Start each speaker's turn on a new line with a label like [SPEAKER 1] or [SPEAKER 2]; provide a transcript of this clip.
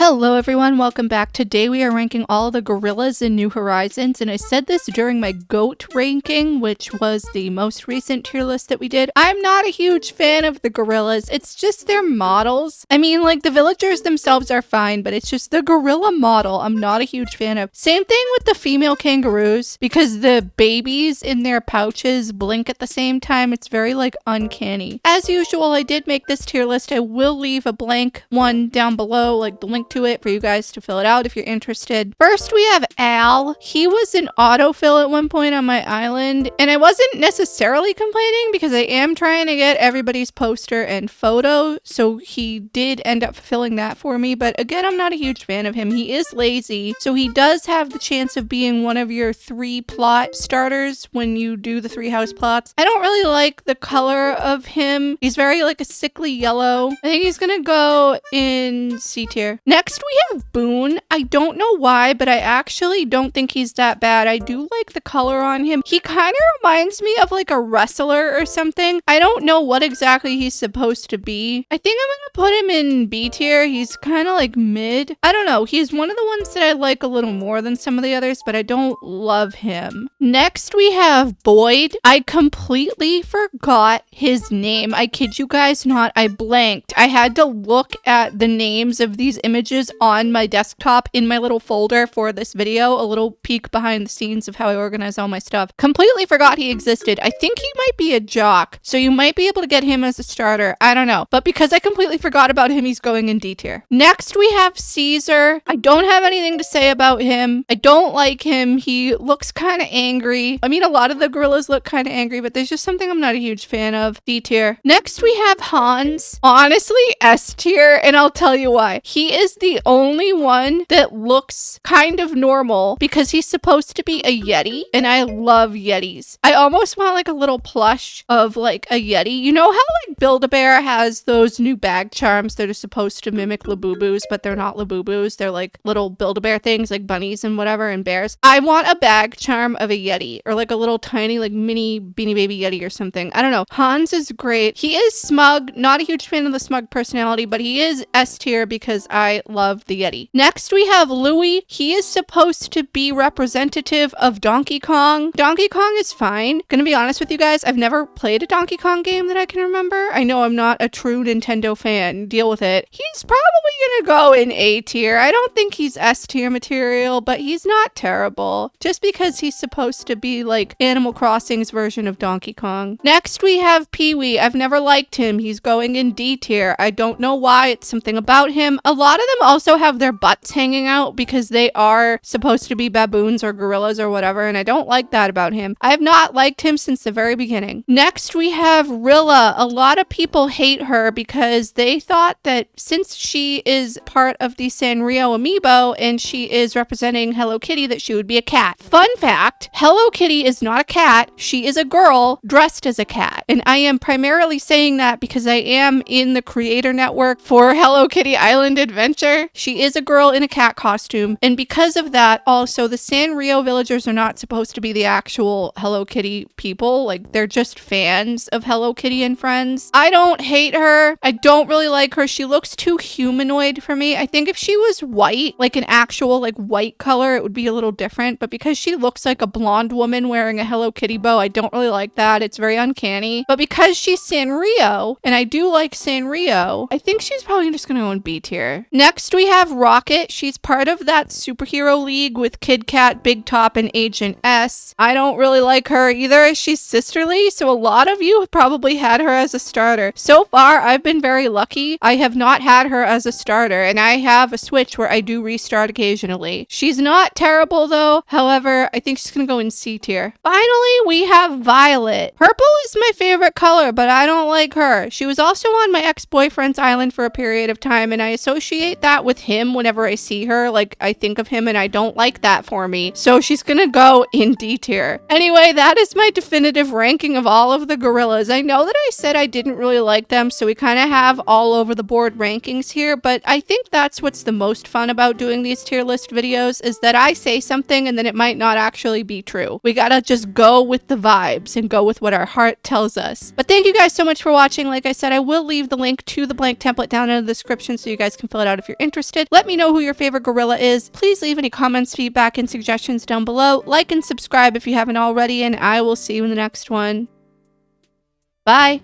[SPEAKER 1] Hello everyone, welcome back. Today we are ranking all the gorillas in New Horizons, and I said this during my GOAT ranking, which was the most recent tier list that we did. I'm not a huge fan of the gorillas, it's just their models. I mean, like, the villagers themselves are fine, but it's just the gorilla model I'm not a huge fan of. Same thing with the female kangaroos, because the babies in their pouches blink at the same time. It's very, like, uncanny. As usual, I did make this tier list. I will leave a blank one down below, like the link to it for you guys to fill it out if you're interested. First, we have Al. He was an autofill at one point on my island, and I wasn't necessarily complaining because I am trying to get everybody's poster and photo, so he did end up fulfilling that for me. But again, I'm not a huge fan of him. He is lazy, so he does have the chance of being one of your 3 plot starters when you do the 3 house plots. I don't really like the color of him. He's very like a sickly yellow. I think he's gonna go in C tier. Next, we have Boone. I don't know why, but I actually don't think he's that bad. I do like the color on him. He kind of reminds me of like a wrestler or something. I don't know what exactly he's supposed to be. I think I'm gonna put him in B tier. He's kind of like mid. I don't know. He's one of the ones that I like a little more than some of the others, but I don't love him. Next, we have Boyd. I completely forgot his name. I kid you guys not. I blanked. I had to look at the names of these images on my desktop in my little folder for this video, a little peek behind the scenes of how I organize all my stuff. Completely forgot he existed. I think he might be a jock, so you might be able to get him as a starter. I don't know. But because I completely forgot about him, he's going in D tier. Next, we have Caesar. I don't have anything to say about him. I don't like him. He looks kind of angry. I mean, a lot of the gorillas look kind of angry, but there's just something I'm not a huge fan of. D tier. Next, we have Hans. Honestly, S tier, and I'll tell you why. He is the only one that looks kind of normal because he's supposed to be a Yeti, and I love Yetis. I almost want like a little plush of like a Yeti. You know how like Build-A-Bear has those new bag charms that are supposed to mimic Labubus, but they're not Labubus. They're like little Build-A-Bear things like bunnies and whatever and bears. I want a bag charm of a Yeti or like a little tiny like mini Beanie Baby Yeti or something. I don't know. Hans is great. He is smug. Not a huge fan of the smug personality, but he is S tier because I love the Yeti. Next, we have Louie. He is supposed to be representative of Donkey Kong. Donkey Kong is fine. Gonna be honest with you guys, I've never played a Donkey Kong game that I can remember. I know I'm not a true Nintendo fan. Deal with it. He's probably gonna go in A tier. I don't think he's S tier material, but he's not terrible. Just because he's supposed to be like Animal Crossing's version of Donkey Kong. Next, we have Pee-wee. I've never liked him. He's going in D tier. I don't know why. It's something about him. A lot of them also have their butts hanging out because they are supposed to be baboons or gorillas or whatever, and I don't like that about him. I have not liked him since the very beginning. Next, we have Rilla. A lot of people hate her because they thought that since she is part of the Sanrio amiibo and she is representing Hello Kitty, that she would be a cat. Fun fact, Hello Kitty is not a cat. She is a girl dressed as a cat. And I am primarily saying that because I am in the creator network for Hello Kitty Island Adventure. She is a girl in a cat costume, and because of that, also the Sanrio villagers are not supposed to be the actual Hello Kitty people. Like, they're just fans of Hello Kitty and friends. I don't hate her. I don't really like her. She looks too humanoid for me. I think if she was white, like an actual like white color, it would be a little different, but because she looks like a blonde woman wearing a Hello Kitty bow, I don't really like that. It's very uncanny. But because she's Sanrio, and I do like Sanrio, I think she's probably just gonna go in B tier. Next, we have Rocket. She's part of that superhero league with Kid Kat, Big Top, and Agent S. I don't really like her either. She's sisterly, so a lot of you have probably had her as a starter. So far, I've been very lucky. I have not had her as a starter, and I have a Switch where I do restart occasionally. She's not terrible though. However, I think she's gonna go in C tier. Finally, we have Violet. Purple is my favorite color, but I don't like her. She was also on my ex-boyfriend's island for a period of time, and I associate that with him whenever I see her. Like, I think of him and I don't like that for me. So she's gonna go in D tier. Anyway, that is my definitive ranking of all of the gorillas. I know that I said I didn't really like them, so we kind of have all over the board rankings here, but I think that's what's the most fun about doing these tier list videos, is that I say something and then it might not actually be true. We gotta just go with the vibes and go with what our heart tells us. But thank you guys so much for watching. Like I said, I will leave the link to the blank template down in the description so you guys can fill it out if you're you're interested. Let me know who your favorite gorilla is. Please leave any comments, feedback, and suggestions down below. Like and subscribe if you haven't already, and I will see you in the next one. Bye!